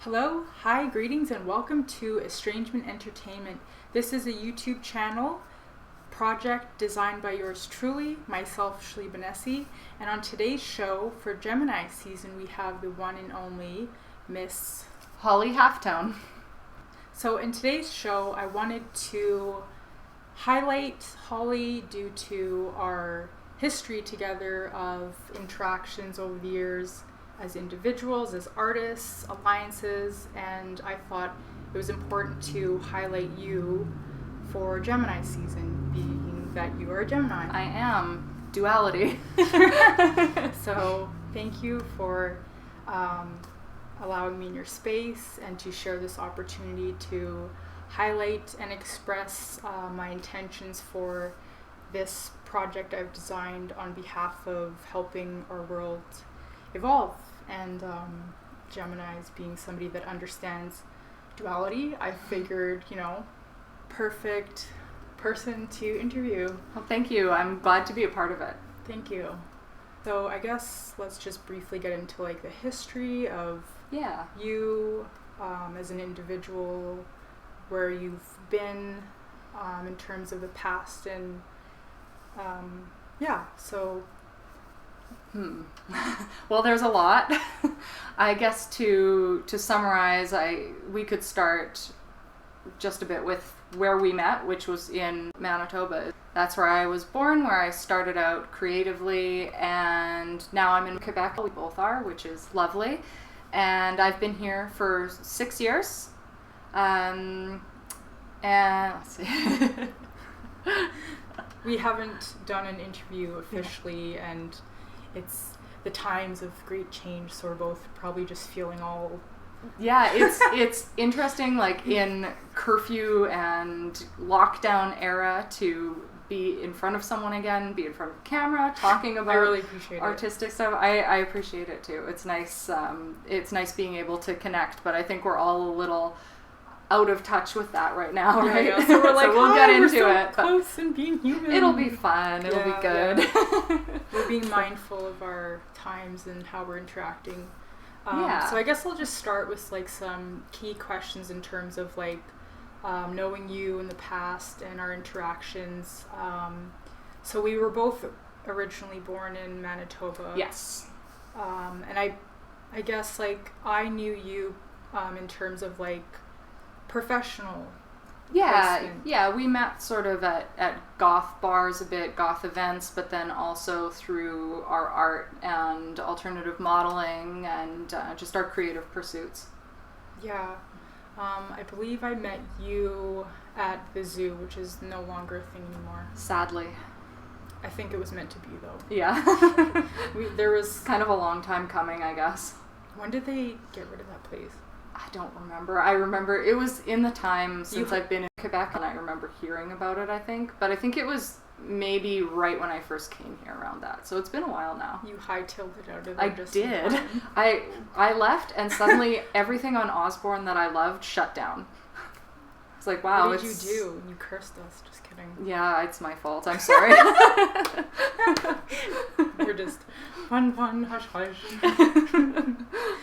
Hello, hi, greetings, and welcome to Estrangement Entertainment. This is a YouTube channel project designed by yours truly, myself, Shlee Binesi. And on today's show for Gemini season, we have the one and only Miss Holly Halftone. So in today's show, I wanted to highlight Holly due to our history together of interactions over the years as individuals, as artists, alliances, and I thought it was important to highlight you for Gemini season, being that you are a Gemini. I am. Duality. So thank you for allowing me in your space and to share this opportunity to highlight and express my intentions for this project I've designed on behalf of helping our world evolve. And Gemini's being somebody that understands duality, I figured, perfect person to interview. Well, thank you. I'm glad to be a part of it. Thank you. So I guess let's just briefly get into the history of you as an individual, where you've been in terms of the past, and so Well, there's a lot. I guess to summarize, we could start just a bit with where we met, which was in Manitoba. That's where I was born, where I started out creatively, and now I'm in Quebec. We both are, which is lovely. And I've been here for 6 years. And let's see. We haven't done an interview officially, and it's the times of great change, so we're both probably just feeling all... Yeah, it's interesting, in curfew and lockdown era, to be in front of someone again, be in front of a camera, talking about I really appreciate artistic stuff. I appreciate it too. It's nice. It's nice being able to connect, but I think we're all a little out of touch with that right now, right? Yeah. So we're we'll get into so it. Close and being human. It'll be fun. It'll be good. Yeah. We're being mindful of our times and how we're interacting. So I guess I'll just start with some key questions in terms of knowing you in the past and our interactions. So we were both originally born in Manitoba. Yes. And I guess I knew you in terms of professional placement. Yeah, we met sort of at goth bars a bit, goth events, but then also through our art and alternative modeling and just our creative pursuits. Yeah. I believe I met you at the zoo, which is no longer a thing anymore. Sadly. I think it was meant to be, though. Yeah. There was... kind of a long time coming, I guess. When did they get rid of that place? I don't remember. I remember it was in the time since I've been in Quebec, and I remember hearing about it, I think. But I think it was maybe right when I first came here, around that. So it's been a while now. You hightailed it out of there. I did. I left, and suddenly everything on Osborne that I loved shut down. It's like, wow. What did you do? You cursed us. Just kidding. Yeah, it's my fault. I'm sorry. We're just fun, hush, hush.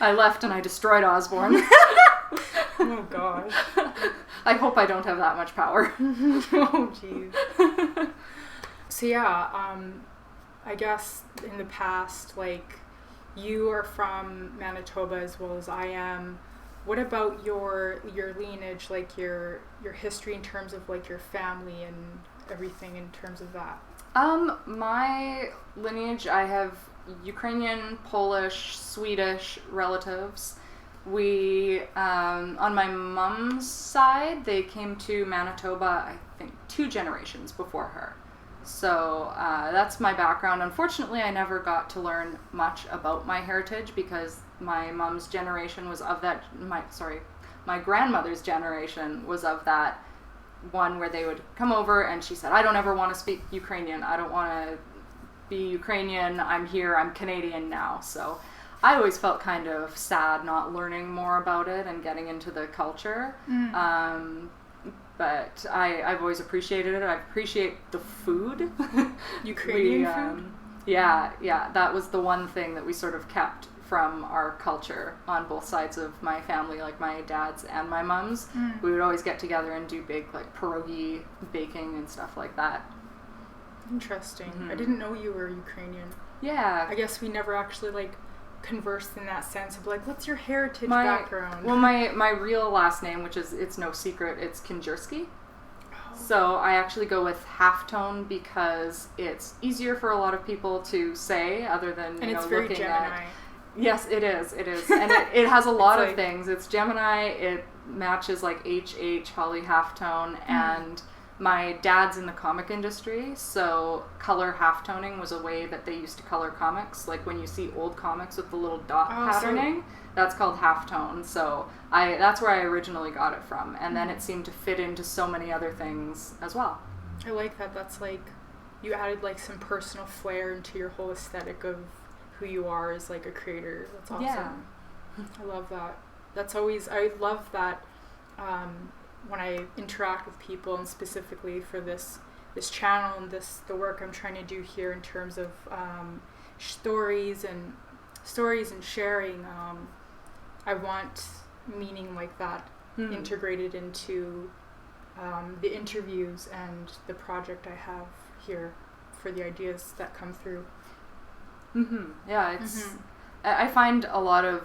I left and I destroyed Osborne. Oh gosh. I hope I don't have that much power. Oh jeez. So I guess in the past, you are from Manitoba as well as I am. What about your lineage, your history in terms of your family and everything in terms of that? My lineage, I have Ukrainian, Polish, Swedish relatives. We, on my mom's side, they came to Manitoba, I think, 2 generations before her. So that's my background. Unfortunately, I never got to learn much about my heritage because my mom's generation was of that, my grandmother's generation was of that one where they would come over and she said, I don't ever want to speak Ukrainian. I don't want to be Ukrainian. I'm here. I'm Canadian now. So I always felt kind of sad not learning more about it and getting into the culture. But I've always appreciated it. I appreciate the food. Ukrainian food? Yeah, that was the one thing that we sort of kept from our culture on both sides of my family, like my dad's and my mom's. We would always get together and do big like pierogi baking and stuff like that. Interesting. I didn't know you were Ukrainian. Yeah. I guess we never actually like conversed in that sense of like, what's your heritage background? Well, my real last name, which is, it's no secret, it's Kindzierski. So I actually go with Halftone because it's easier for a lot of people to say, other than and it's very looking Gemini. Yes, it is, and it has a lot of like, things. It's Gemini. It matches like HH, Holly Halftone, and my dad's in the comic industry, so color halftoning was a way that they used to color comics. Like when you see old comics with the little dot patterning, that's called halftone. So that's where I originally got it from, and then it seemed to fit into so many other things as well. I like that. That's like, you added like some personal flair into your whole aesthetic of who you are as like a creator. That's awesome. Yeah. I love that. I love that when I interact with people, and specifically for this channel and the work I'm trying to do here in terms of stories and sharing, I want meaning like that integrated into the interviews and the project I have here for the ideas that come through. Yeah, it's. I find a lot of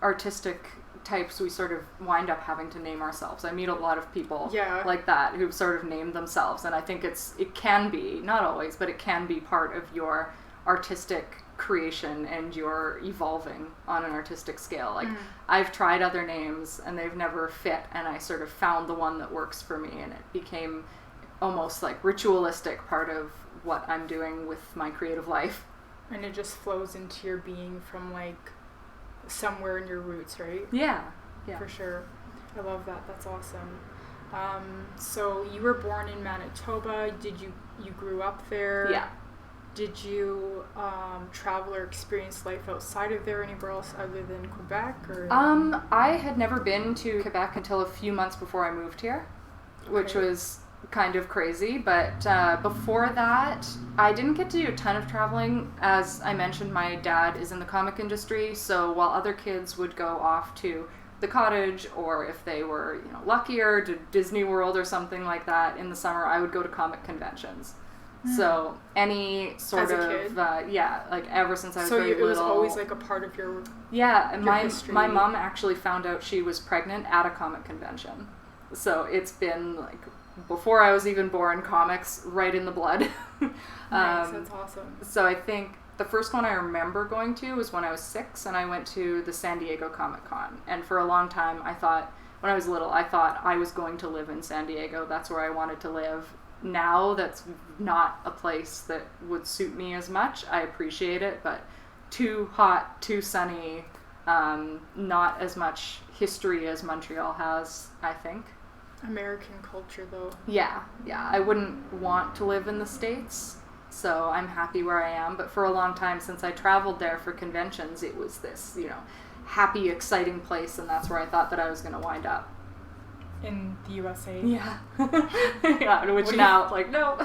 artistic types, we sort of wind up having to name ourselves. I meet a lot of people like that who've sort of named themselves, and I think it can be, not always, but it can be part of your artistic creation and your evolving on an artistic scale. Like I've tried other names and they've never fit, and I sort of found the one that works for me, and it became almost like ritualistic part of what I'm doing with my creative life. And it just flows into your being from like somewhere in your roots, right? Yeah. For sure. I love that. That's awesome. So you were born in Manitoba. You grew up there? Yeah. Did you travel or experience life outside of there anywhere else other than Quebec? Or? I had never been to Quebec until a few months before I moved here, which was kind of crazy, but before that I didn't get to do a ton of traveling. As I mentioned, my dad is in the comic industry, so while other kids would go off to the cottage, or if they were luckier, to Disney World or something like that in the summer, I would go to comic conventions. So any sort of kid? Like ever since I was very little. So it was always like a part of your and your history. My mom actually found out she was pregnant at a comic convention, so it's been like before I was even born, comics right in the blood. Nice, that's awesome. So I think the first one I remember going to was when I was 6, and I went to the San Diego Comic Con. And for a long time, when I was little, I thought I was going to live in San Diego. That's where I wanted to live. Now that's not a place that would suit me as much. I appreciate it, but too hot, too sunny, not as much history as Montreal has, I think. American culture, though. Yeah. I wouldn't want to live in the States, so I'm happy where I am. But for a long time, since I traveled there for conventions, it was this, happy, exciting place, and that's where I thought that I was going to wind up. In the USA? Yeah. Which now, like, no.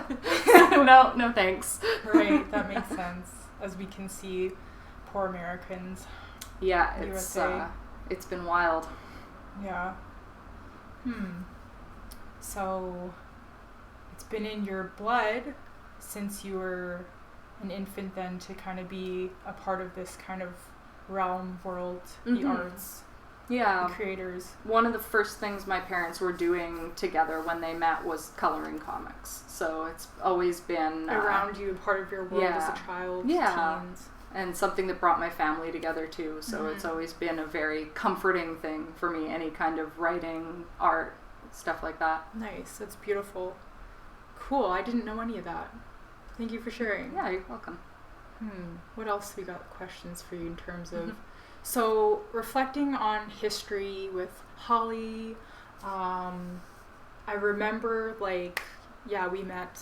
no thanks. Right, that makes sense. As we can see, poor Americans. Yeah, it's been wild. Yeah. So, it's been in your blood since you were an infant then to kind of be a part of this kind of realm, world, the arts, the creators. One of the first things my parents were doing together when they met was coloring comics. So it's always been... around you, part of your world as a child, teens. And something that brought my family together too. So it's always been a very comforting thing for me, any kind of writing, art, stuff like that. Nice. That's beautiful. Cool. I didn't know any of that. Thank you for sharing. Yeah, you're welcome. What else we got questions for you in terms of... So, reflecting on history with Holly, I remember, we met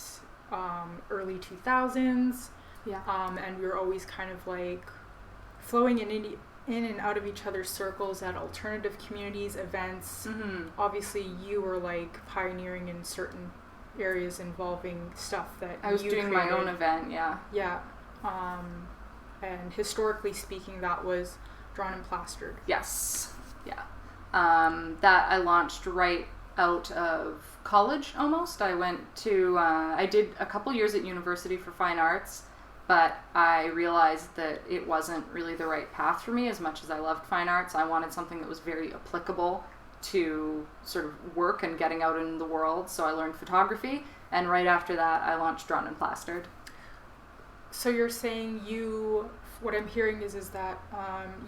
early 2000s. Yeah. And we were always kind of flowing in and out of each other's circles at alternative communities, events. Obviously, you were pioneering in certain areas involving stuff that I was you doing created. my own event. Yeah. Yeah. and historically speaking, that was Drawn and Plastered. Yes. Yeah. That I launched right out of college almost. I went to, I did a couple years at university for fine arts, but I realized that it wasn't really the right path for me as much as I loved fine arts. I wanted something that was very applicable to sort of work and getting out in the world, so I learned photography, and right after that I launched Drawn and Plastered. So you're saying what I'm hearing is that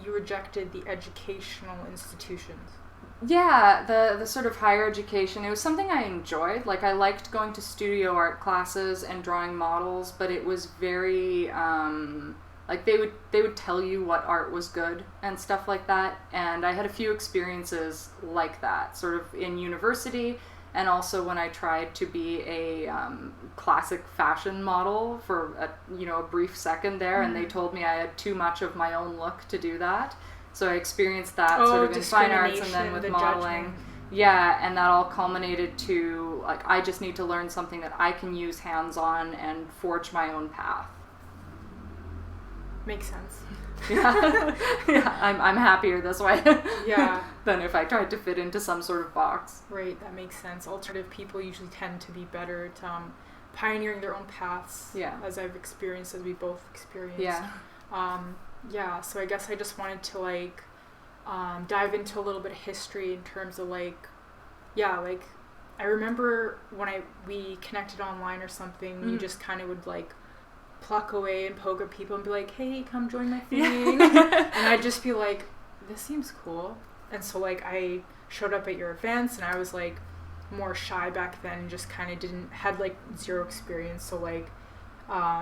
you rejected the educational institutions. Yeah, the sort of higher education, it was something I enjoyed. Like, I liked going to studio art classes and drawing models, but it was very, like, they would tell you what art was good and stuff like that, and I had a few experiences like that, sort of in university, and also when I tried to be a classic fashion model for a brief second there, and they told me I had too much of my own look to do that. So I experienced that sort of in fine arts and then with modeling. Judgment. Yeah, and that all culminated to, like, I just need to learn something that I can use hands-on and forge my own path. Makes sense. Yeah, yeah, I'm happier this way. Yeah. Than if I tried to fit into some sort of box. Right, that makes sense. Alternative people usually tend to be better at pioneering their own paths. Yeah. As I've experienced, as we both experienced. Yeah. Yeah, so I guess I just wanted to dive into a little bit of history in terms of I remember when we connected online or something, you just kind of would pluck away and poke at people and be like, hey, come join my thing. And I'd just be like, this seems cool. And so I showed up at your events, and I was more shy back then and just kind of had zero experience. So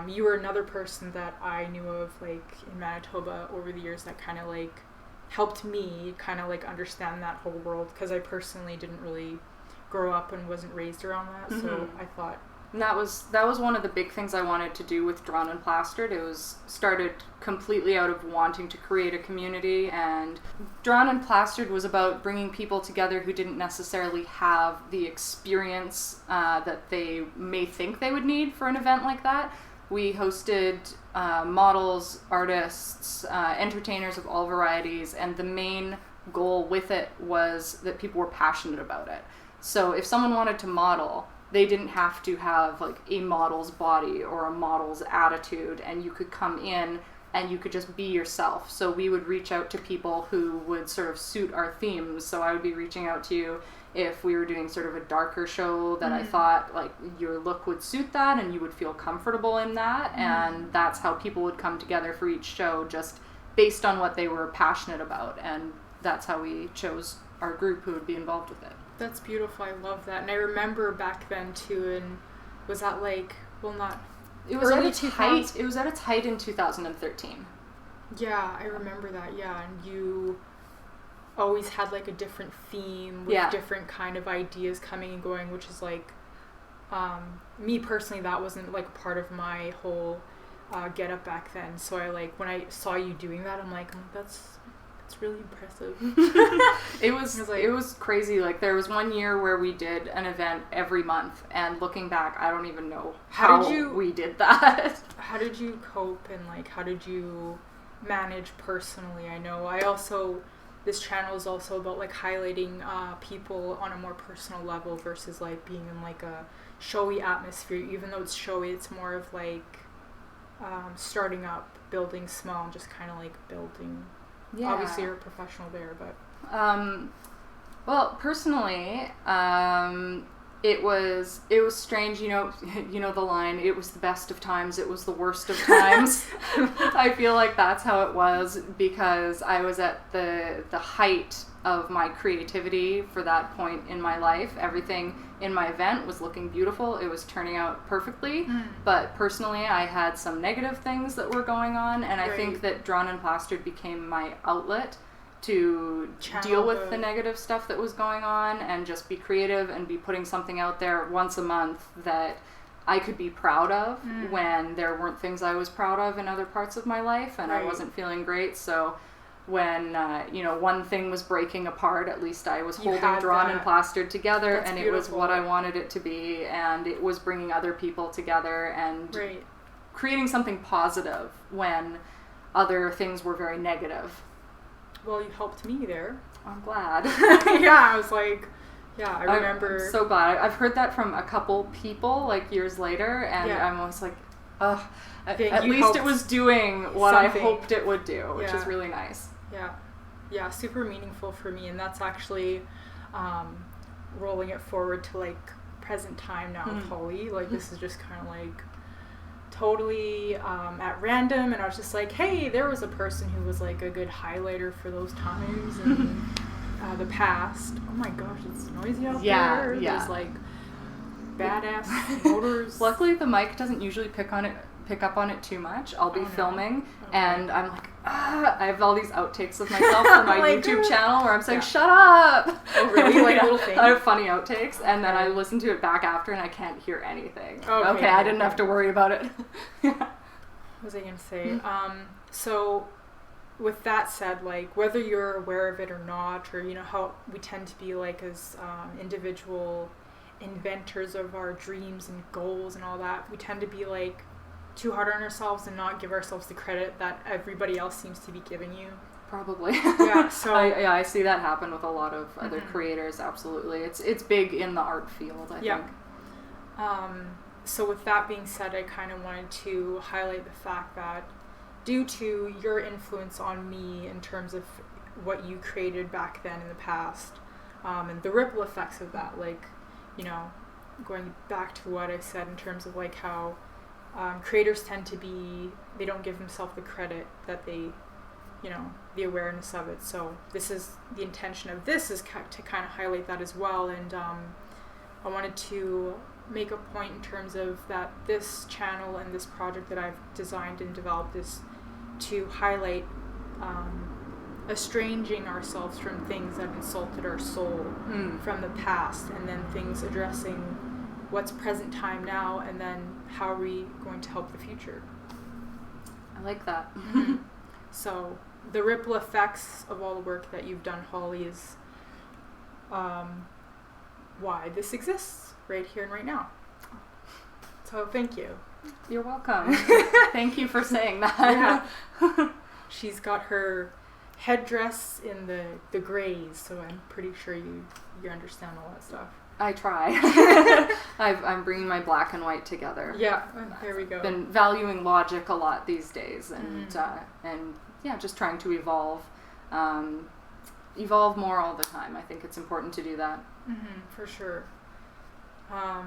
you were another person that I knew of in Manitoba over the years that kind of helped me kind of understand that whole world, because I personally didn't really grow up and wasn't raised around that. Mm-hmm. So I thought, and that was one of the big things I wanted to do with Drawn and Plastered. It was started completely out of wanting to create a community, and Drawn and Plastered was about bringing people together who didn't necessarily have the experience that they may think they would need for an event like that. We hosted models, artists, entertainers of all varieties, and the main goal with it was that people were passionate about it. So if someone wanted to model, they didn't have to have a model's body or a model's attitude, and you could come in and you could just be yourself. So we would reach out to people who would sort of suit our themes. So I would be reaching out to you if we were doing sort of a darker show that I thought your look would suit that and you would feel comfortable in that. And that's how people would come together for each show, just based on what they were passionate about. And that's how we chose our group who would be involved with it. That's beautiful. I love that. And I remember back then too, and was that it was at its height. It was at its height in 2013. Yeah, I remember that. Yeah, and you always had a different theme with different kind of ideas coming and going, which is me personally, that wasn't part of my whole get up back then. So I when I saw you doing that, I'm like, that's really impressive. It was crazy. There was one year where we did an event every month, and looking back, I don't even know how we did that. How did you cope, and how did you manage personally? I know this channel is also about highlighting people on a more personal level versus being in a showy atmosphere. Even though it's showy, it's more of starting up, building small, and just kind of building. Yeah. Obviously, you're a professional there, but well, personally, it was strange. You know the line. It was the best of times. It was the worst of times. I feel like that's how it was, because I was at the height of my creativity for that point in my life. Everything in my event was looking beautiful. It was turning out perfectly. But personally, I had some negative things that were going on, and I think that Drawn and Plastered became my outlet to deal with the negative stuff that was going on and just be creative and be putting something out there once a month that I could be proud of when there weren't things I was proud of in other parts of my life, and I wasn't feeling great. So when one thing was breaking apart, at least I was holding Drawn and Plastered together. That's and beautiful. It was what I wanted it to be, and it was bringing other people together and creating something positive when other things were very negative. Well, you helped me there. I'm glad. Yeah, I was like, yeah, I remember. I'm so glad. I've heard that from a couple people, like, years later, and I'm always like, ugh. At least it was doing what something. I hoped it would do, which is really nice. Yeah, super meaningful for me, and that's actually rolling it forward to, like, present time now with Holly. Like, this is just kind of, like, totally at random, and I was just like, hey, there was a person who was, like, a good highlighter for those times in the past. Oh my gosh, it's noisy out there. Yeah. There's, like, badass motors. Luckily, the mic doesn't usually pick up on it too much. I'll be filming, and I'm like, I have all these outtakes of myself on my YouTube channel where I'm saying, shut up! Oh, really? Like little things? I have funny outtakes, and then I listen to it back after, and I can't hear anything. Okay, I didn't have to worry about it. What was I going to say? So, with that said, like, whether you're aware of it or not, or, you know, how we tend to be, like, as individual inventors of our dreams and goals and all that, we tend to be, like, too hard on ourselves and not give ourselves the credit that everybody else seems to be giving you. Probably. Yeah, so I see that happen with a lot of other creators, absolutely. It's big in the art field, I think. So with that being said, I kind of wanted to highlight the fact that due to your influence on me in terms of what you created back then in the past, and the ripple effects of that, like, you know, going back to what I said in terms of, like, how creators tend to be, they don't give themselves the credit that they, you know, the awareness of it. So this is, the intention of this is to kind of highlight that as well. And I wanted to make a point in terms of that this channel and this project that I've designed and developed is to highlight estranging ourselves from things that insulted our soul from the past, and then things addressing what's present time now, and then how are we going to help the future. I like that. So the ripple effects of all the work that you've done, Holly, is why this exists right here and right now. So thank you. You're welcome. Thank you for saying that. Yeah. She's got her headdress in the grays, so I'm pretty sure you understand all that stuff. I try. I'm bringing my black and white together. Yeah, there we go. Been valuing logic a lot these days, and yeah, just trying to evolve more all the time. I think it's important to do that. For sure.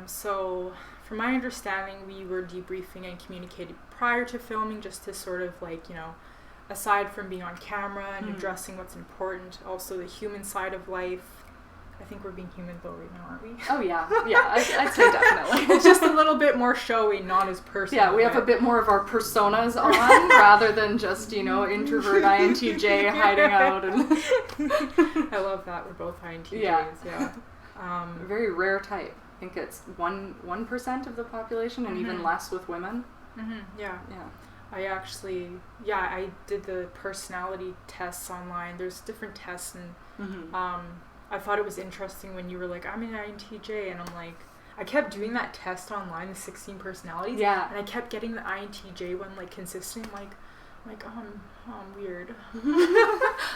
So, from my understanding, we were debriefing and communicating prior to filming, just to sort of, like, you know, aside from being on camera and addressing what's important, also the human side of life. I think we're being human though right now, aren't we? Oh yeah, I'd say definitely. It's just a little bit more showy, not as personal. Yeah, we have a bit more of our personas on rather than just, you know, introvert INTJ hiding out. And I love that, we're both INTJs. Yeah. Very rare type. I think it's 1% of the population, and even less with women. Yeah. I actually, I did the personality tests online. There's different tests, and I thought it was interesting when you were like, I'm an INTJ, and I'm like, I kept doing that test online, the 16 personalities, and I kept getting the INTJ one, like, consistent, like, I'm weird.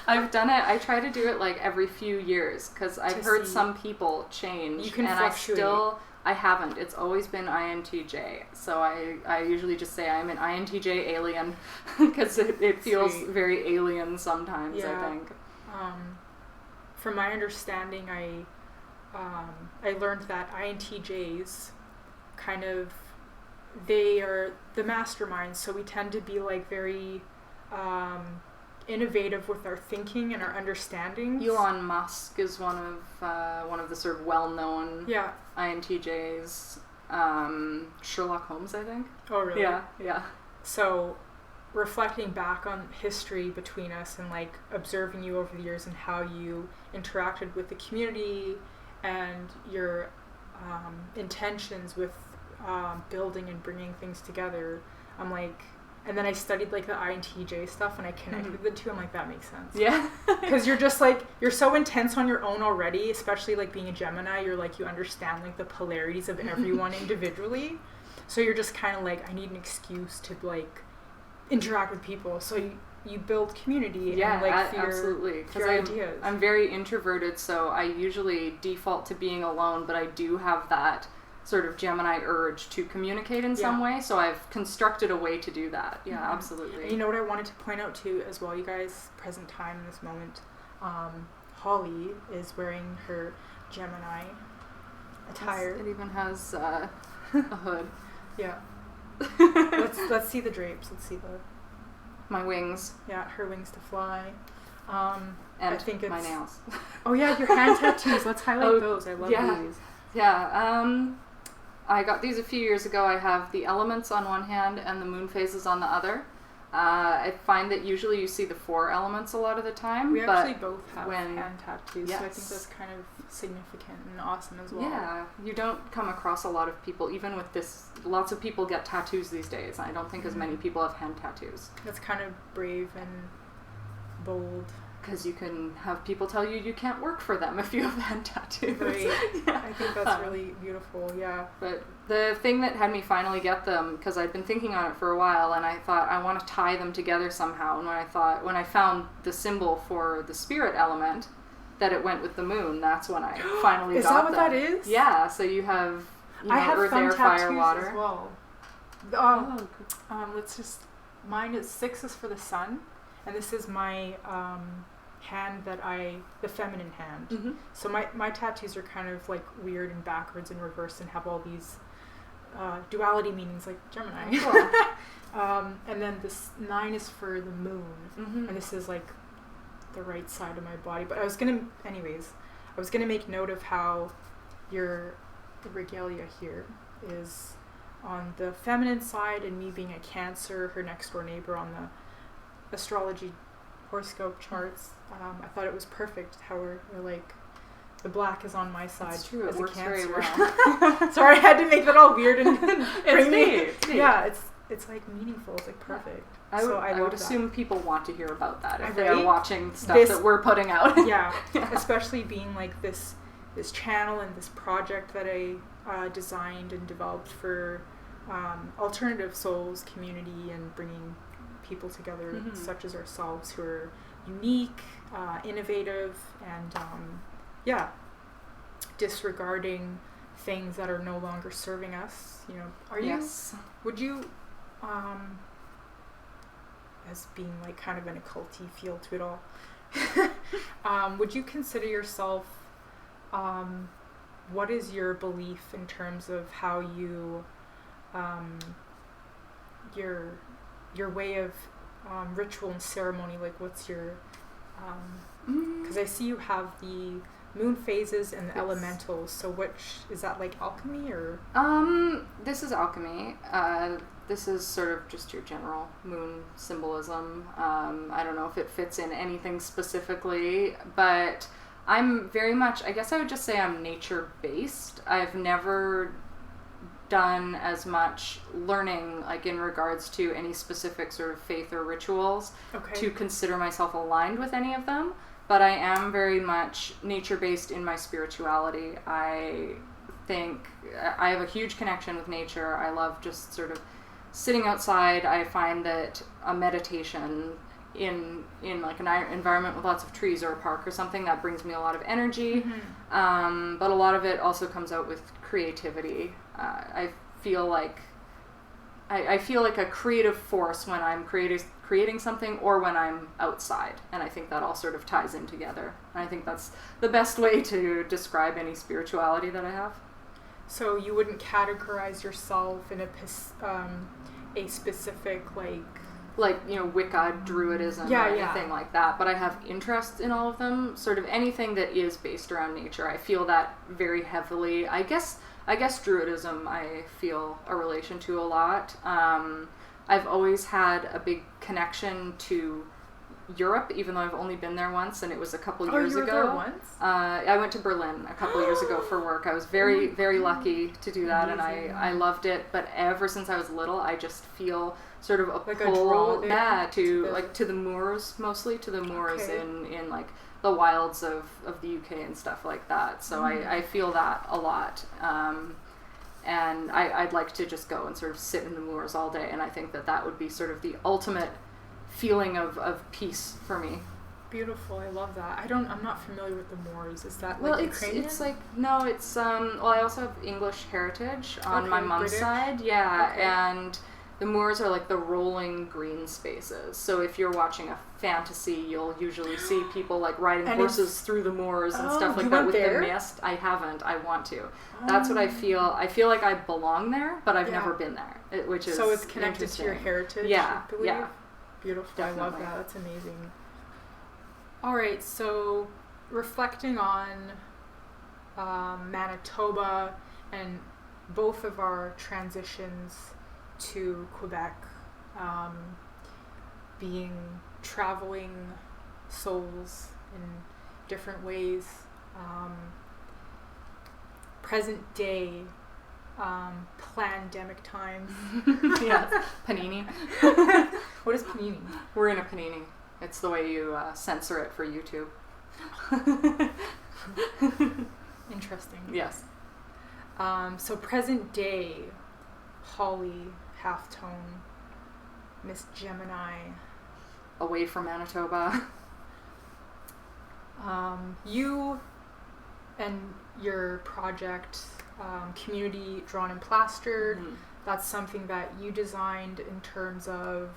I've done it, I try to do it, like, every few years, because I've heard some people change, you can and fluctuate. I haven't. It's always been INTJ. So I usually just say I'm an INTJ alien, because it feels very alien sometimes, I think. From my understanding, I learned that INTJs kind of, they are the masterminds, so we tend to be, like, very innovative with our thinking and our understanding. Elon Musk is one of the sort of well-known INTJs. Sherlock Holmes, I think. Oh, really? Yeah. So, reflecting back on history between us and, like, observing you over the years and how you interacted with the community and your intentions with building and bringing things together, I'm like, and then I studied, like, the INTJ stuff, and I connected the two. I'm like, that makes sense. Yeah. Because you're just, like, you're so intense on your own already, especially, like, being a Gemini. You're, like, you understand, like, the polarities of everyone individually. So you're just kind of like, I need an excuse to, like, interact with people. So you build community Yeah, and like absolutely. your ideas. I'm very introverted, so I usually default to being alone, but I do have that sort of Gemini urge to communicate in some way, so I've constructed a way to do that. Yeah, absolutely. And you know what I wanted to point out too as well, you guys, present time in this moment, Holly is wearing her Gemini attire. It even has a hood. Yeah. Let's see the drapes. Let's see the... My wings. Yeah, her wings to fly. And I think my nails. Oh yeah, your hand tattoos. Let's highlight those. I love these. Yeah. I got these a few years ago. I have the elements on one hand and the moon phases on the other. I find that usually you see the 4 elements a lot of the time. We actually both have hand tattoos, yes. so I think that's kind of significant and awesome as well. Yeah, you don't come across a lot of people, even with this, lots of people get tattoos these days. I don't think as many people have hand tattoos. That's kind of brave and bold. Because you can have people tell you can't work for them if you have hand tattoos. Right. Yeah. I think that's really beautiful, yeah. But the thing that had me finally get them, because I'd been thinking on it for a while, and I thought I want to tie them together somehow, and when I found the symbol for the spirit element, that it went with the moon, that's when I finally got them. Is that what that is? Yeah, so you have, I have earth, thumb air, tattoos fire, water. as well. Let's just, mine is 6 is for the sun, and this is my hand the feminine hand. Mm-hmm. So my tattoos are kind of like weird and backwards and reversed and have all these duality meanings like Gemini. Cool. And then this 9 is for the moon, and this is like the right side of my body. But I was gonna make note of how the regalia here is on the feminine side, and me being a Cancer, her next door neighbor on the astrology horoscope charts. I thought it was perfect how we're like, the black is on my side. It's true, as it works Cancer. very well. Sorry, I had to make that all weird and It's neat. Yeah, it's like meaningful. It's like perfect. I would that. assume people want to hear about that if Right? they're watching stuff that we're putting out. Yeah, especially being like this channel and this project that I designed and developed for alternative souls community and bringing people together such as ourselves who are unique, innovative, and disregarding things that are no longer serving us. Would you as being like kind of an occulty feel to it all, would you consider yourself, what is your belief in terms of how you your way of ritual and ceremony, like what's your because I see you have the moon phases and the elementals, so which is that, like alchemy or this is alchemy. This is sort of just your general moon symbolism. I don't know if it fits in anything specifically, but I'm very much, I guess I would just say I'm nature based. I've never done as much learning like in regards to any specific sort of faith or rituals to consider myself aligned with any of them, but I am very much nature based in my spirituality. I think I have a huge connection with nature. I love just sort of sitting outside. I find that a meditation in like an environment with lots of trees or a park or something, that brings me a lot of energy, but a lot of it also comes out with creativity. I feel like a creative force when I'm creating something or when I'm outside, and I think that all sort of ties in together. And I think that's the best way to describe any spirituality that I have. So you wouldn't categorize yourself in a specific like Wicca, Druidism, or anything like that, but I have interest in all of them. Sort of anything that is based around nature, I feel that very heavily. I guess Druidism I feel a relation to a lot. I've always had a big connection to Europe, even though I've only been there once, and it was a couple years ago. There once? I went to Berlin a couple years ago for work. I was very, very lucky to do that, amazing. and I loved it. But ever since I was little, I just feel sort of a like pull, a draw to the moors, mostly to the moors in like the wilds of the UK and stuff like that. So I feel that a lot. And I'd like to just go and sort of sit in the moors all day, and I think that would be sort of the ultimate feeling of peace for me. Beautiful. I love that. I'm not familiar with the Moors. Is that Well, like Ukrainian? it's like, no, it's well, I also have English heritage on my mom's British? side. Yeah, Okay. and the moors are like the rolling green spaces. So if you're watching a fantasy, you'll usually see people like riding And horses through the moors and stuff like you that went with there? the mist. I haven't. I want to. That's what I feel. I feel like I belong there, but I've Yeah. never been there, which is So it's connected to your interesting. heritage, Yeah, I believe? yeah. Beautiful. I love Definitely. that. That's amazing. All right, so reflecting on Manitoba and both of our transitions to Quebec, being traveling souls in different ways, present day, pandemic times. Yeah, panini. What is panini? We're in a panini. It's the way you censor it for YouTube. Interesting. Yes. So present day, Holly, Halftone, Miss Gemini. Away from Manitoba. You and your project, Community Drawn and Plastered, Mhm. that's something that you designed in terms of...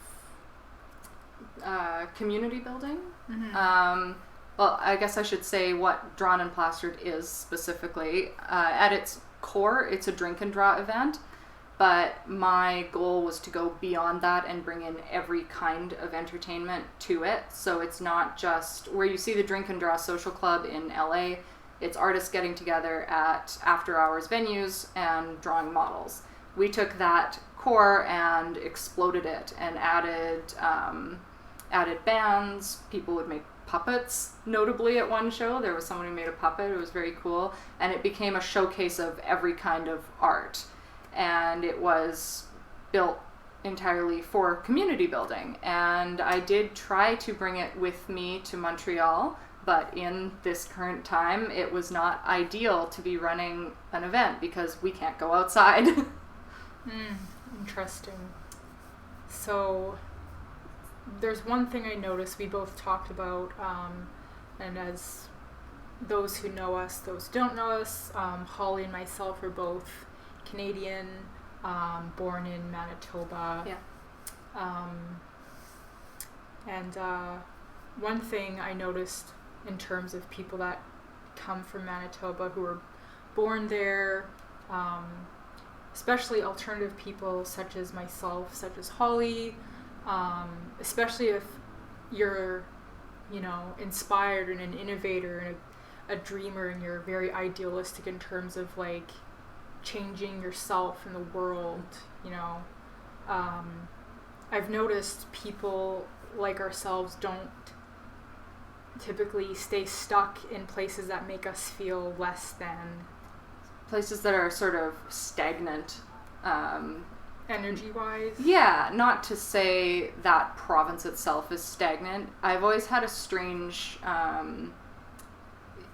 Community building. Mm-hmm. Well, I guess I should say what Drawn and Plastered is specifically. At its core, it's a drink and draw event, but my goal was to go beyond that and bring in every kind of entertainment to it. So it's not just where you see the Drink and Draw Social Club in LA. It's artists getting together at after-hours venues and drawing models. We took that core and exploded it and added bands. People would make puppets. Notably at one show, there was someone who made a puppet. It was very cool. And it became a showcase of every kind of art. And it was built entirely for community building. And I did try to bring it with me to Montreal, but in this current time, it was not ideal to be running an event because we can't go outside. Interesting. So there's one thing I noticed we both talked about, and as those who know us, those who don't know us, Holly and myself are both Canadian, born in Manitoba. Yeah. And one thing I noticed in terms of people that come from Manitoba who were born there, especially alternative people such as myself, such as Holly, especially if you're, inspired and an innovator and a dreamer and you're very idealistic in terms of like changing yourself and the world, I've noticed people like ourselves don't typically stay stuck in places that make us feel less than. Places that are sort of stagnant. Energy-wise? Yeah, not to say that province itself is stagnant. I've always had a strange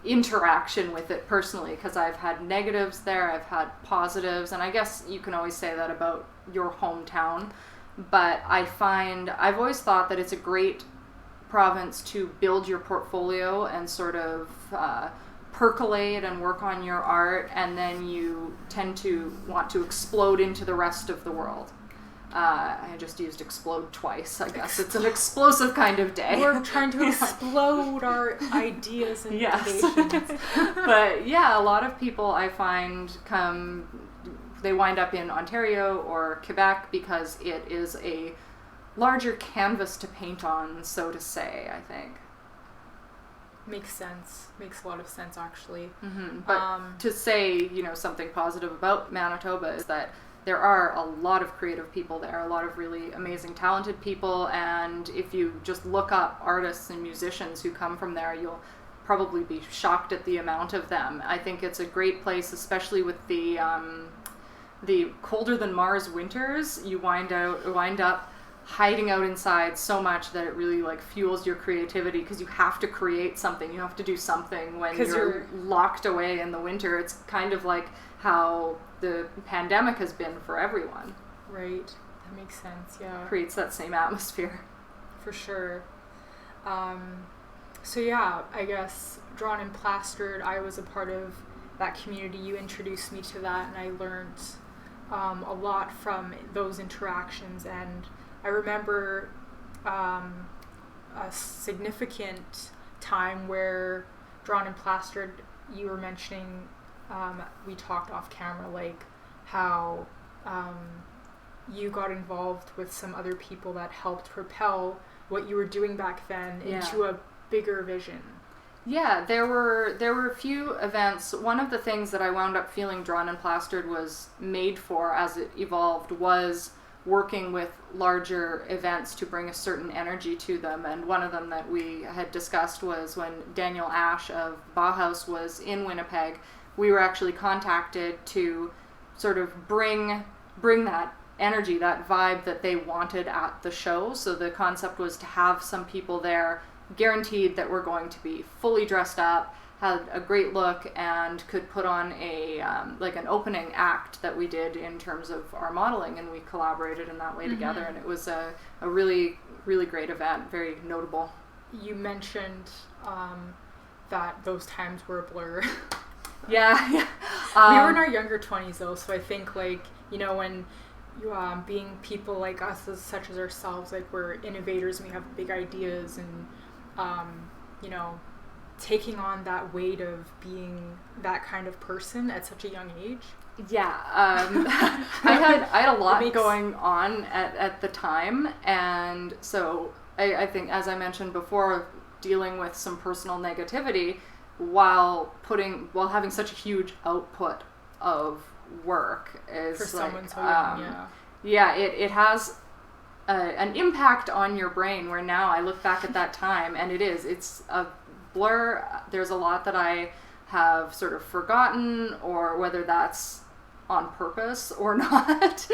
interaction with it personally because I've had negatives there, I've had positives, and I guess you can always say that about your hometown. But I've always thought that it's a great province to build your portfolio and sort of percolate and work on your art, and then you tend to want to explode into the rest of the world. I just used explode twice. I guess it's an explosive kind of day. We're trying to explode our ideas and innovations. But yeah, a lot of people I find they wind up in Ontario or Quebec because it is a larger canvas to paint on, so to say, I think. Makes sense. Makes a lot of sense, actually. Mm-hmm. But to say, something positive about Manitoba is that there are a lot of creative people there, a lot of really amazing, talented people, and if you just look up artists and musicians who come from there, you'll probably be shocked at the amount of them. I think it's a great place, especially with the colder than Mars winters. You wind up hiding out inside so much that it really fuels your creativity because you have to create something. You have to do something when you're locked away in the winter. It's kind of like how the pandemic has been for everyone. Right. That makes sense. Yeah. Creates that same atmosphere. For sure. So yeah, I guess Drawn and Plastered, I was a part of that community. You introduced me to that, and I learned a lot from those interactions. And I remember a significant time where Drawn and Plastered, you were mentioning, we talked off camera, like how you got involved with some other people that helped propel what you were doing back then into a bigger vision. Yeah, there were a few events. One of the things that I wound up feeling Drawn and Plastered was made for as it evolved was working with larger events to bring a certain energy to them. And one of them that we had discussed was when Daniel Ash of Bauhaus was in Winnipeg. We were actually contacted to sort of bring that energy, that vibe that they wanted at the show. So the concept was to have some people there guaranteed that we're going to be fully dressed up, had a great look, and could put on a like an opening act that we did in terms of our modeling, and we collaborated in that way together, and it was a really, really great event, very notable. You mentioned that those times were a blur. Yeah. We were in our younger 20s though, so I think, like, you know, when you being people like us, such as ourselves, like, we're innovators and we have big ideas, and you know, taking on that weight of being that kind of person at such a young age. Yeah, I had a lot going on at the time, and so I think, as I mentioned before, dealing with some personal negativity while having such a huge output of work is for like, someone so young. It has an impact on your brain, where now I look back at that time and it's a blur. There's a lot that I have sort of forgotten, or whether that's on purpose or not.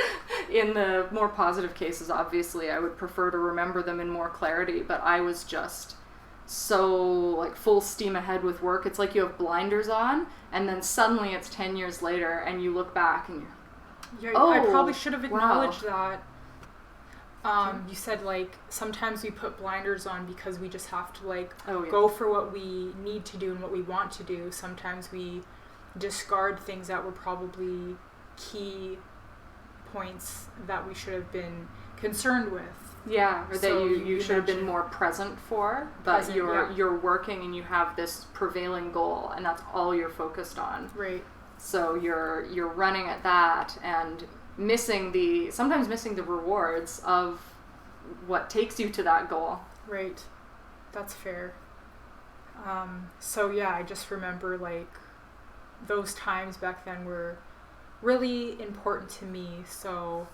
In the more positive cases, obviously, I would prefer to remember them in more clarity, but I was just so, like, full steam ahead with work. It's like you have blinders on, and then suddenly it's 10 years later and you look back and I probably should have acknowledged that. You said, like, sometimes we put blinders on because we just have to, like, go for what we need to do and what we want to do. Sometimes we discard things that were probably key points that we should have been concerned with. Yeah, or so that you should have been more present for, but you're working and you have this prevailing goal, and that's all you're focused on. Right. So you're running at that and sometimes missing the rewards of what takes you to that goal. Right. That's fair. So yeah, I just remember, like, those times back then were really important to me. So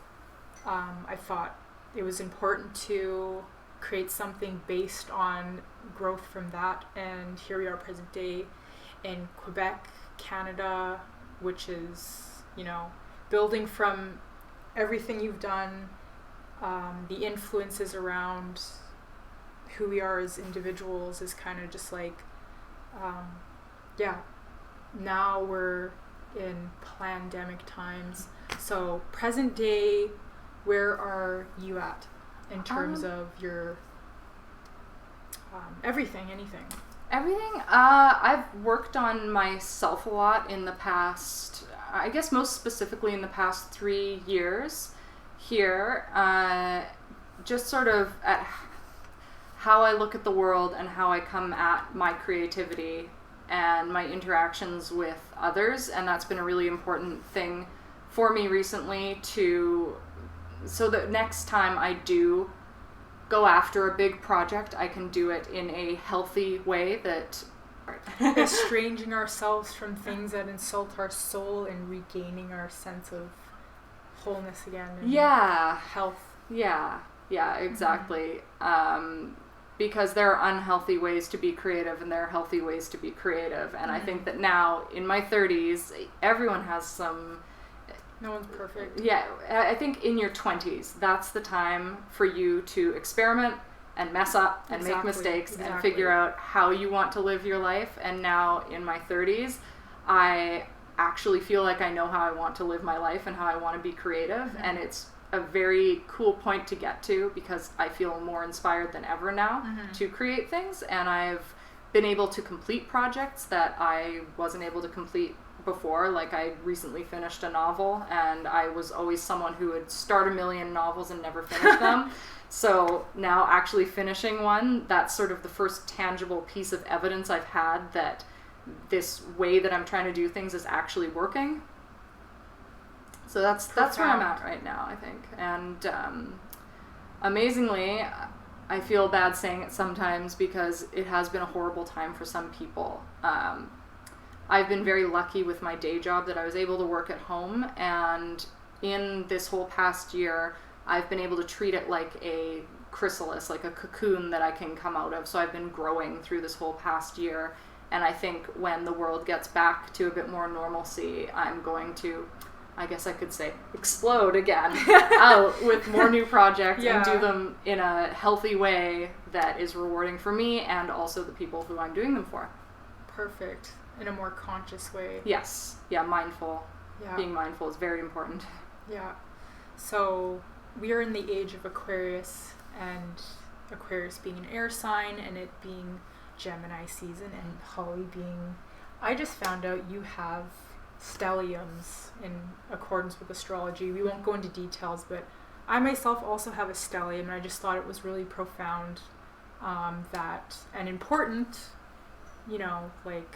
I thought it was important to create something based on growth from that. And here we are present day in Quebec, Canada, which is, you know, building from everything you've done, the influences around who we are as individuals is kind of just like, now we're in pandemic times. So present day, where are you at in terms of your anything? I've worked on myself a lot in the past, I guess most specifically in the past 3 years here, just sort of at how I look at the world and how I come at my creativity and my interactions with others. And that's been a really important thing for me recently, so that next time I do go after a big project, I can do it in a healthy way that estranging ourselves from things that insult our soul and regaining our sense of wholeness again. And health. Yeah, exactly. Because there are unhealthy ways to be creative and there are healthy ways to be creative. And I think that now, in my 30s, everyone has some... No one's perfect. Yeah, I think in your 20s, that's the time for you to experiment and mess up and make mistakes and figure out how you want to live your life. And now in my 30s, I actually feel like I know how I want to live my life and how I want to be creative. And it's a very cool point to get to because I feel more inspired than ever now to create things. And I've been able to complete projects that I wasn't able to complete before. Like I recently finished a novel, and I was always someone who would start a million novels and never finish them. So now actually finishing one, that's sort of the first tangible piece of evidence I've had that this way that I'm trying to do things is actually working. So that's where I'm at right now, I think. And amazingly, I feel bad saying it sometimes because it has been a horrible time for some people. I've been very lucky with my day job that I was able to work at home, and in this whole past year, I've been able to treat it like a chrysalis, like a cocoon that I can come out of. So I've been growing through this whole past year, and I think when the world gets back to a bit more normalcy, I'm going to, I guess I could say, explode again out with more new projects and do them in a healthy way that is rewarding for me and also the people who I'm doing them for. Perfect. In a more conscious way. Yes. Yeah, mindful. Yeah. Being mindful is very important. Yeah. So we are in the age of Aquarius, and Aquarius being an air sign and it being Gemini season, and Holly being, I just found out you have stelliums in accordance with astrology. We won't go into details, but I myself also have a stellium, and I just thought it was really profound that and important, you know, like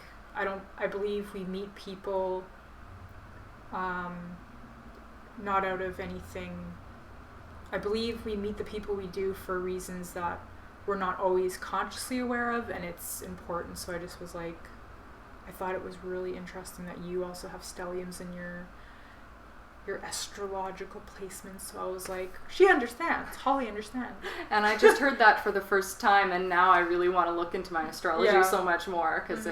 I believe we meet people not out of anything. I believe we meet the people we do for reasons that we're not always consciously aware of, and it's important. So I just was like, I thought it was really interesting that you also have stelliums in your astrological placements. So I was like, she understands. Holly understands. And I just heard that for the first time, and now I really want to look into my astrology so much more because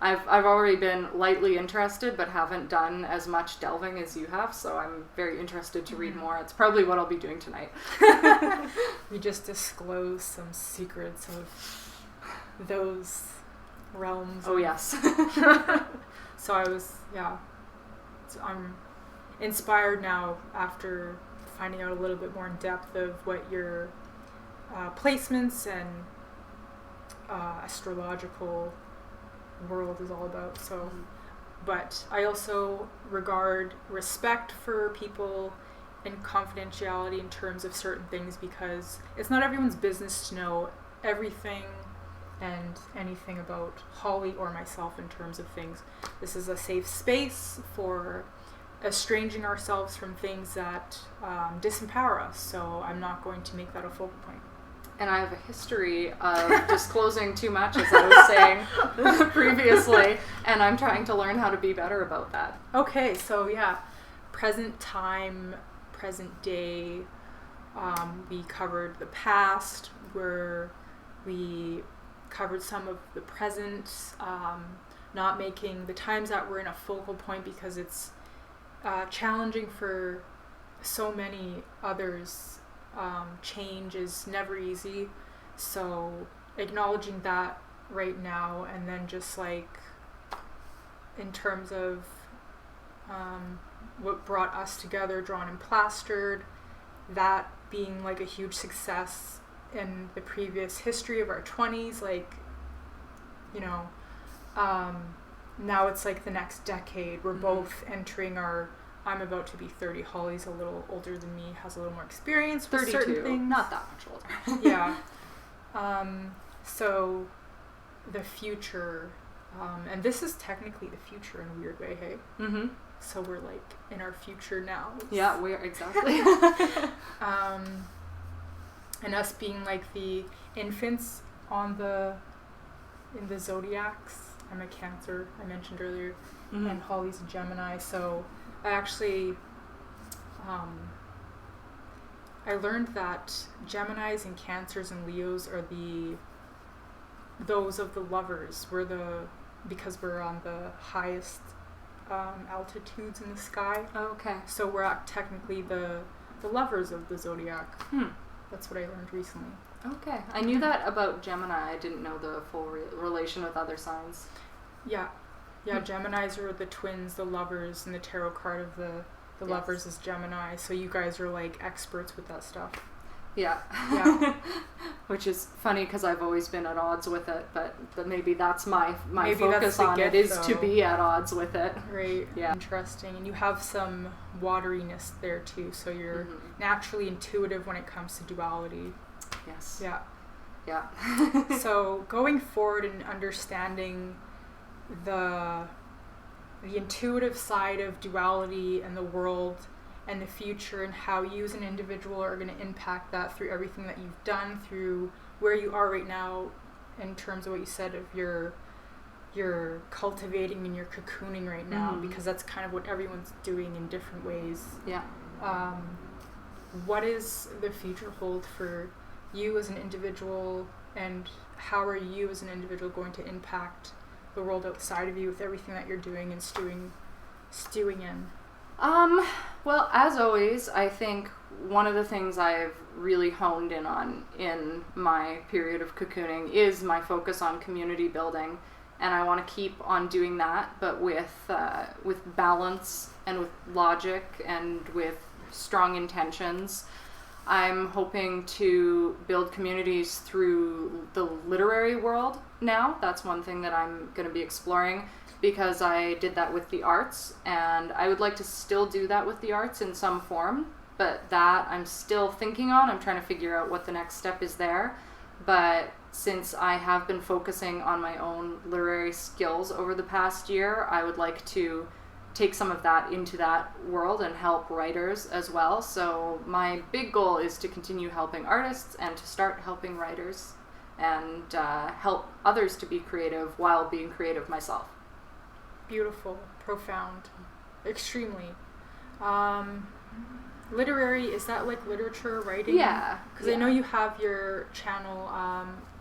I've already been lightly interested, but haven't done as much delving as you have. So I'm very interested to read more. It's probably what I'll be doing tonight. We just disclose some secrets of those realms. Oh yes. So I was, so I'm inspired now after finding out a little bit more in depth of what your placements and astrological world is all about. So, but I also regard respect for people and confidentiality in terms of certain things, because it's not everyone's business to know everything and anything about Holly or myself in terms of things. This is a safe space for estranging ourselves from things that disempower us, so I'm not going to make that a focal point. And I have a history of disclosing too much, as I was saying previously, and I'm trying to learn how to be better about that. Okay, so present time, present day, we covered the past, where we covered some of the present, not making the times that we're in a focal point because it's challenging for so many others. Change is never easy, so acknowledging that right now, and then just like in terms of what brought us together, Drawn and Plastered, that being like a huge success in the previous history of our 20s, like, you know, now it's like the next decade. We're both entering our, I'm about to be 30. Holly's a little older than me, has a little more experience with 32, certain things. not that much older. Yeah. So the future, and this is technically the future in a weird way, hey? Mm-hmm. So we're like in our future now. Yeah, we are, exactly. And us being like the infants in the zodiacs. I'm a Cancer, I mentioned earlier, and Holly's a Gemini. So I actually, I learned that Geminis and Cancers and Leos are those of the lovers. Because we're on the highest altitudes in the sky. Oh, okay. So we're technically the lovers of the zodiac. That's what I learned recently. Okay. I knew that about Gemini. I didn't know the full relation with other signs. Yeah. Yeah, Geminis are the twins, the lovers, and the tarot card of the Yes. lovers is Gemini. So you guys are like experts with that stuff. Yeah. Yeah. Which is funny because I've always been at odds with it, but maybe that's my Maybe focus that's the on it gift, is to though. be at odds with it. Right. Yeah. Interesting. And you have some wateriness there too. So you're naturally intuitive when it comes to duality. Yes. Yeah. Yeah. So going forward and understanding the intuitive side of duality and the world and the future and how you as an individual are going to impact that through everything that you've done, through where you are right now in terms of what you said of you're cultivating and you're cocooning right now, because that's kind of what everyone's doing in different ways. Yeah. What does the future hold for you as an individual, and how are you as an individual going to impact the world outside of you with everything that you're doing and stewing in? Well, as always, I think one of the things I've really honed in on in my period of cocooning is my focus on community building, and I want to keep on doing that, but with balance and with logic and with strong intentions. I'm hoping to build communities through the literary world now. That's one thing that I'm going to be exploring, because I did that with the arts, and I would like to still do that with the arts in some form, but that I'm still thinking on. I'm trying to figure out what the next step is there. But since I have been focusing on my own literary skills over the past year, I would like to take some of that into that world and help writers as well. So my big goal is to continue helping artists and to start helping writers and help others to be creative while being creative myself. Beautiful, profound, extremely. Literary, is that like literature, writing? Yeah. Because I know you have your channel,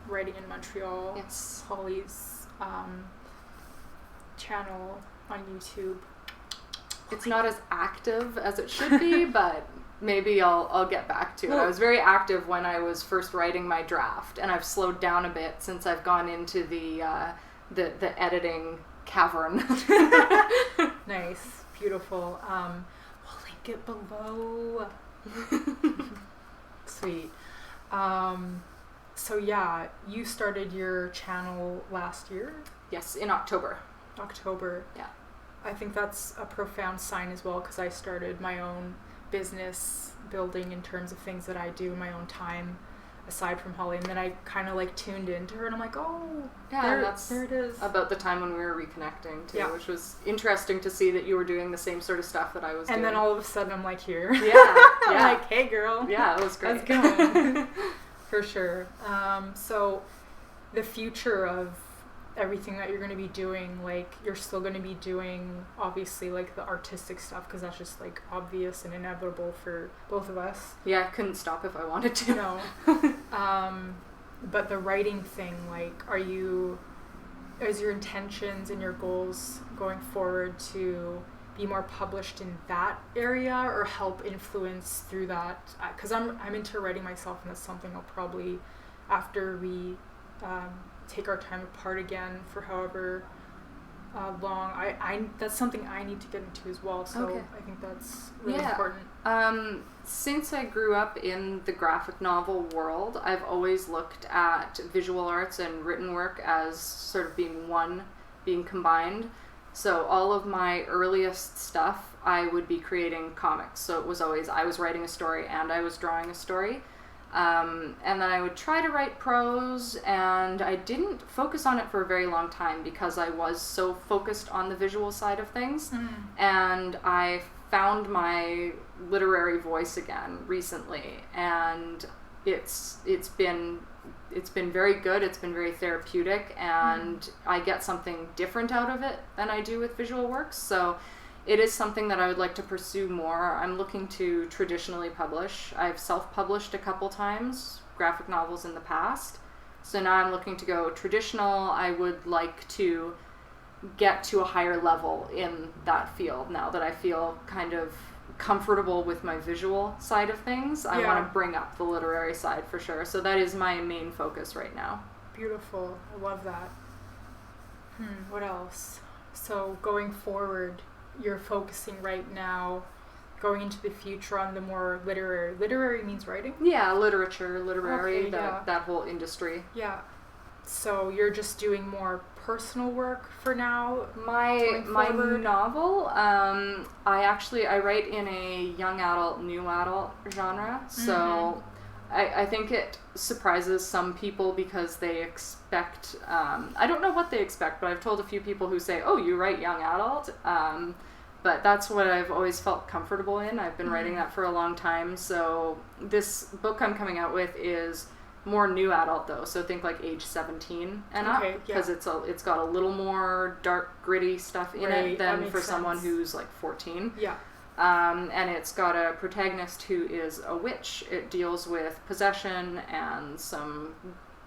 Writing in Montreal. Yes. Holly's channel on YouTube. It's not as active as it should be, but maybe I'll get back to it. Well, I was very active when I was first writing my draft, and I've slowed down a bit since I've gone into the editing cavern. Nice, beautiful. We'll link it below. Sweet. So yeah, you started your channel last year? Yes, in October. Yeah. I think that's a profound sign as well, because I started my own business building in terms of things that I do in my own time aside from Holly, and then I kind of like tuned into her and I'm like, oh, yeah, there it is. About the time when we were reconnecting too, Yeah. which was interesting to see that you were doing the same sort of stuff that I was doing. And then all of a sudden I'm like here. Yeah. I'm like, hey girl. Yeah, it was great. How's it going? For sure. So the future of everything that you're going to be doing, like you're still going to be doing obviously like the artistic stuff, because that's just like obvious and inevitable for both of us. Yeah, I couldn't stop if I wanted to. No. But the writing thing, like, is your intentions and your goals going forward to be more published in that area or help influence through that? Because I'm into writing myself, and that's something I'll probably, after we take our time apart again for however long, that's something I need to get into as well. So Okay. I think that's really important. Since I grew up in the graphic novel world, I've always looked at visual arts and written work as sort of being combined. So all of my earliest stuff, I would be creating comics. So it was always, I was writing a story and I was drawing a story. And then I would try to write prose, and I didn't focus on it for a very long time because I was so focused on the visual side of things. And I found my literary voice again recently, and it's been very good. It's been very therapeutic, and I get something different out of it than I do with visual works. So it is something that I would like to pursue more. I'm looking to traditionally publish. I've self-published a couple times, graphic novels in the past. So now I'm looking to go traditional. I would like to get to a higher level in that field now that I feel kind of comfortable with my visual side of things. I want to bring up the literary side for sure. So that is my main focus right now. Beautiful. I love that. What else? So going forward, you're focusing right now, going into the future on the more literary. Literary means writing? Yeah, literature, literary, Okay, yeah. that whole industry. Yeah. So you're just doing more personal work for now? My novel, I write in a young adult, new adult genre. So I think it surprises some people because they expect, I don't know what they expect, but I've told a few people who say, oh, you write young adult? But that's what I've always felt comfortable in. I've been writing that for a long time. So this book I'm coming out with is more new adult though. So think like age 17 and up, because it's got a little more dark, gritty stuff in it than for someone who's like 14. Yeah. And it's got a protagonist who is a witch. It deals with possession and some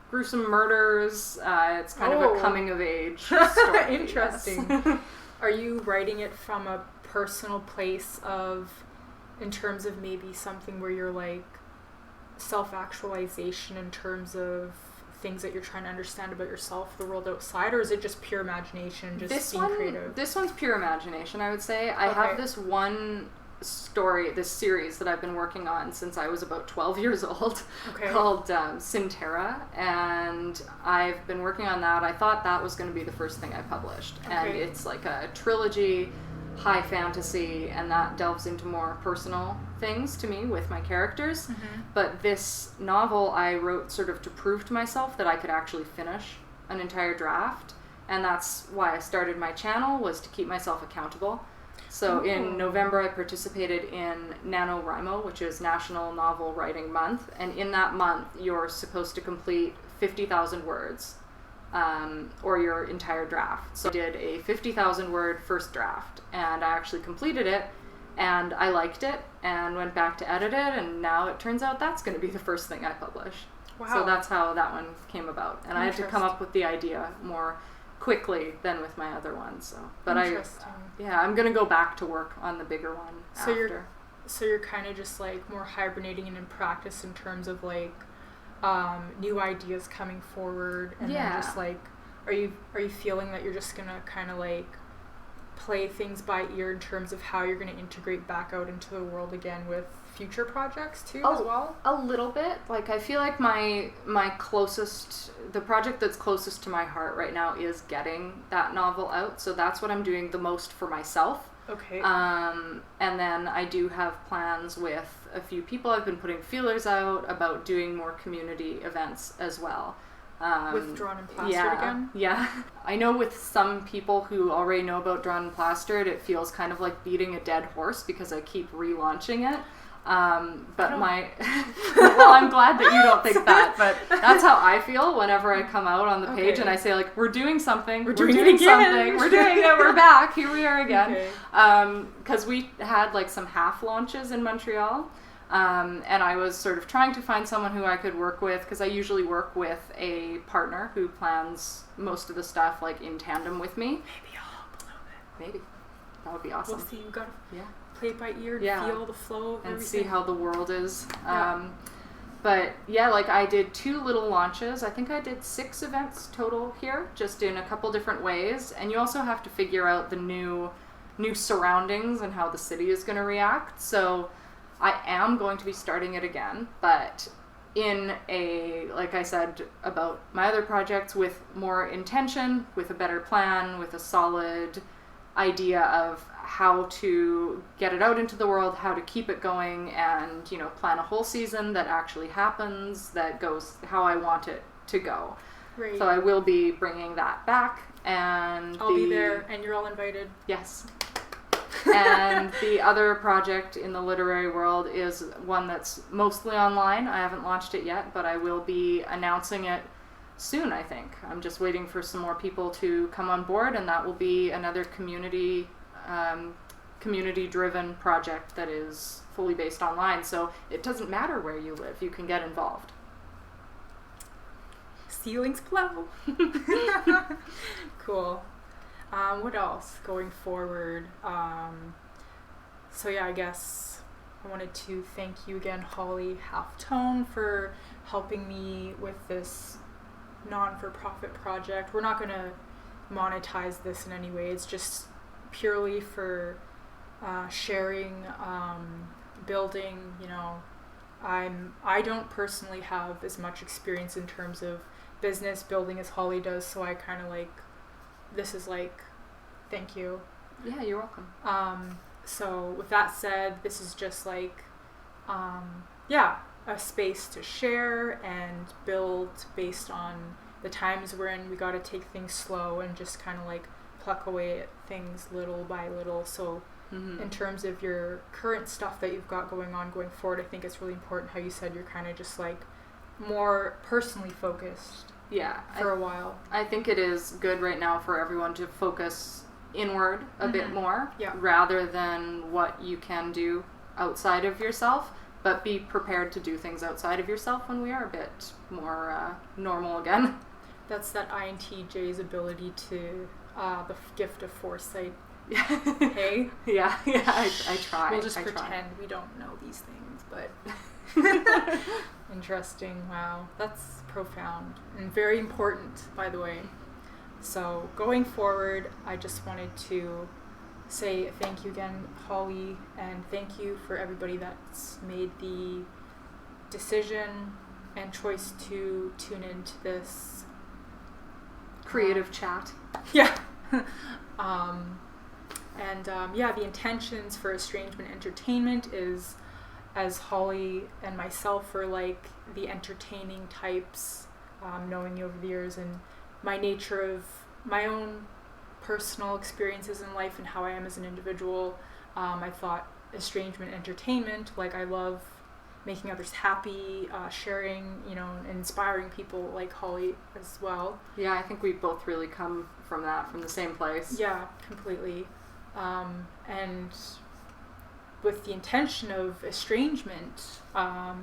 gruesome murders. It's kind of a coming of age story. Interesting. Are you writing it from a personal place in terms of maybe something where you're like self-actualization in terms of things that you're trying to understand about yourself, the world outside, or is it just pure imagination, just being creative? This one's pure imagination, I would say. I have this one story, this series that I've been working on since I was about 12 years old, called Sinterra, and I've been working on that. I thought that was going to be the first thing I published, and it's like a trilogy, high fantasy, and that delves into more personal things to me with my characters. But this novel I wrote sort of to prove to myself that I could actually finish an entire draft, and that's why I started my channel, was to keep myself accountable. So in November I participated in NaNoWriMo, which is National Novel Writing Month, and in that month you're supposed to complete 50,000 words, or your entire draft. So I did a 50,000 word first draft, and I actually completed it, and I liked it, and went back to edit it, and now it turns out that's going to be the first thing I publish. Wow. So that's how that one came about, and I had to come up with the idea more quickly than with my other ones. So, but I'm going to go back to work on the bigger one after. So you're kind of just like more hibernating and in practice in terms of like new ideas coming forward, and then just like, are you feeling that you're just gonna kind of like play things by ear in terms of how you're going to integrate back out into the world again with future projects too as well? A little bit. Like, I feel like the project that's closest to my heart right now is getting that novel out, so that's what I'm doing the most for myself. Okay. And then I do have plans with a few people. I've been putting feelers out about doing more community events as well. With Drawn and Plastered again? Yeah. I know with some people who already know about Drawn and Plastered, it feels kind of like beating a dead horse because I keep relaunching it. But well, I'm glad that you don't think that, but that's how I feel whenever I come out on the page and I say, like, we're doing something, we're doing it again. We're doing it, we're back, here we are again. Because we had like some half launches in Montreal. And I was sort of trying to find someone who I could work with, because I usually work with a partner who plans most of the stuff like in tandem with me. Maybe I'll help a little bit. Maybe. That would be awesome. We'll see. You've got to play it by ear and feel the flow of and everything. see how the world is. But yeah, like I did 2 little launches. I think I did 6 events total here, just in a couple different ways. And you also have to figure out the new surroundings and how the city is going to react. So I am going to be starting it again, but in like I said about my other projects, with more intention, with a better plan, with a solid idea of how to get it out into the world, how to keep it going, and, plan a whole season that actually happens, that goes how I want it to go. Right. So I will be bringing that back, and I'll be there, and you're all invited. Yes. And the other project in the literary world is one that's mostly online. I haven't launched it yet, but I will be announcing it soon, I think. I'm just waiting for some more people to come on board, and that will be another community-driven project that is fully based online. So it doesn't matter where you live, you can get involved. Ceilings below. Cool. What else going forward? I guess I wanted to thank you again, Holly Halftone, for helping me with this non-for-profit project. We're not going to monetize this in any way. It's just purely for sharing, building. You know, I don't personally have as much experience in terms of business building as Holly does, so I kind of like, this is like, thank you. Yeah, you're welcome. So with that said, this is just like, a space to share and build based on the times we're in. We got to take things slow and just kind of like pluck away at things little by little. So in terms of your current stuff that you've got going on going forward, I think it's really important how you said you're kind of just like more personally focused. Yeah, for a while. I think it is good right now for everyone to focus inward a bit more, rather than what you can do outside of yourself, but be prepared to do things outside of yourself when we are a bit more normal again. That's that INTJ's ability to the gift of foresight. Hey? Yeah, I try. We'll just pretend we don't know these things, but interesting. Wow, that's profound and very important, by the way. So going forward, I just wanted to say thank you again, Holly, and thank you for everybody that's made the decision and choice to tune into this creative chat. Yeah. The intentions for Estrangement Entertainment is, as Holly and myself are like the entertaining types, knowing you over the years and my nature of my own personal experiences in life and how I am as an individual, I thought Estrangement Entertainment, like I love making others happy, sharing, you know, and inspiring people like Holly as well. Yeah, I think we both really come from the same place. Yeah, completely. And with the intention of estrangement,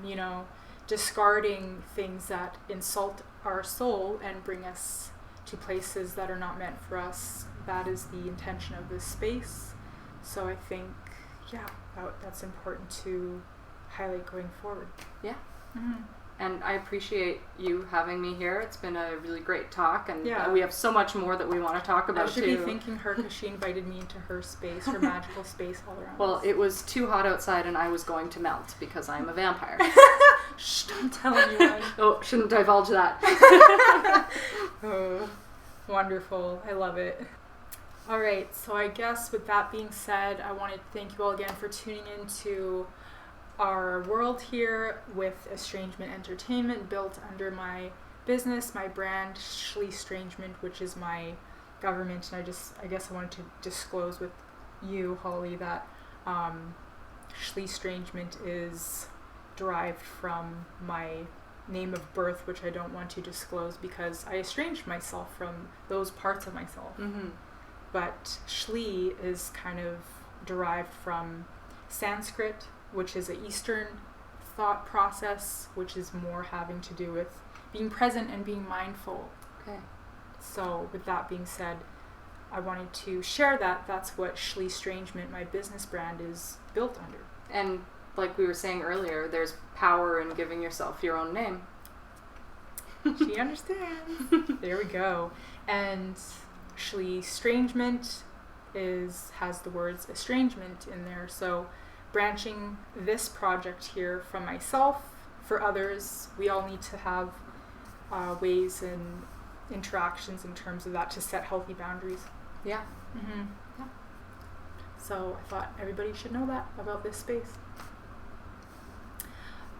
you know, discarding things that insult our soul and bring us to places that are not meant for us. That is the intention of this space. So I think, that's important to highlight going forward. Yeah. And I appreciate you having me here. It's been a really great talk, and we have so much more that we want to talk about, I should be thanking her because she invited me into her space, her magical space all around Well, us. it was too hot outside and I was going to melt because I'm a vampire. Shh, don't tell anyone. Oh, shouldn't divulge that. Oh, wonderful. I love it. All right, so I guess with that being said, I want to thank you all again for tuning into our world here with Estrangement Entertainment, built under my business, my brand, Shlee Estrangement, which is my government. And I guess I wanted to disclose with you, Holly, that Shlee Estrangement is derived from my name of birth, which I don't want to disclose because I estranged myself from those parts of myself. But Shlee is kind of derived from Sanskrit, which is an Eastern thought process, which is more having to do with being present and being mindful. Okay. So with that being said, I wanted to share that that's what Shlee Estrangement, my business brand, is built under. And like we were saying earlier, there's power in giving yourself your own name. She understands. There we go. And Shlee Estrangement has the words estrangement in there. So branching this project here from myself, for others, we all need to have ways and interactions in terms of that to set healthy boundaries. Yeah. Yeah. So I thought everybody should know that about this space.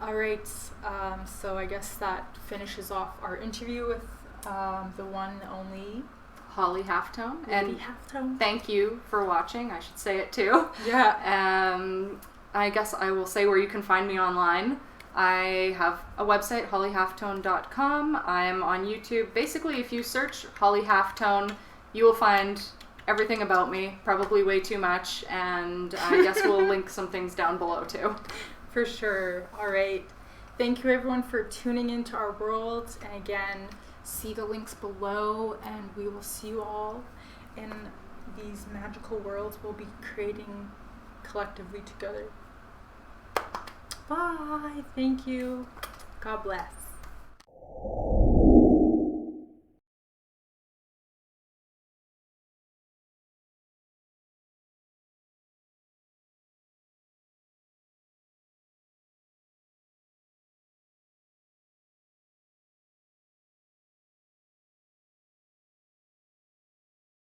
All right, so I guess that finishes off our interview with the one and only Holly Halftone. And Halftone. Thank you for watching. I should say it too. Yeah. I guess I will say where you can find me online. I have a website, hollyhalftone.com. I'm on YouTube. Basically, if you search Holly Halftone, you will find everything about me, probably way too much, and I guess we'll link some things down below too. For sure. All right. Thank you everyone for tuning into our world, and again, see the links below, and we will see you all in these magical worlds we'll be creating collectively together. Bye. Thank you. God bless.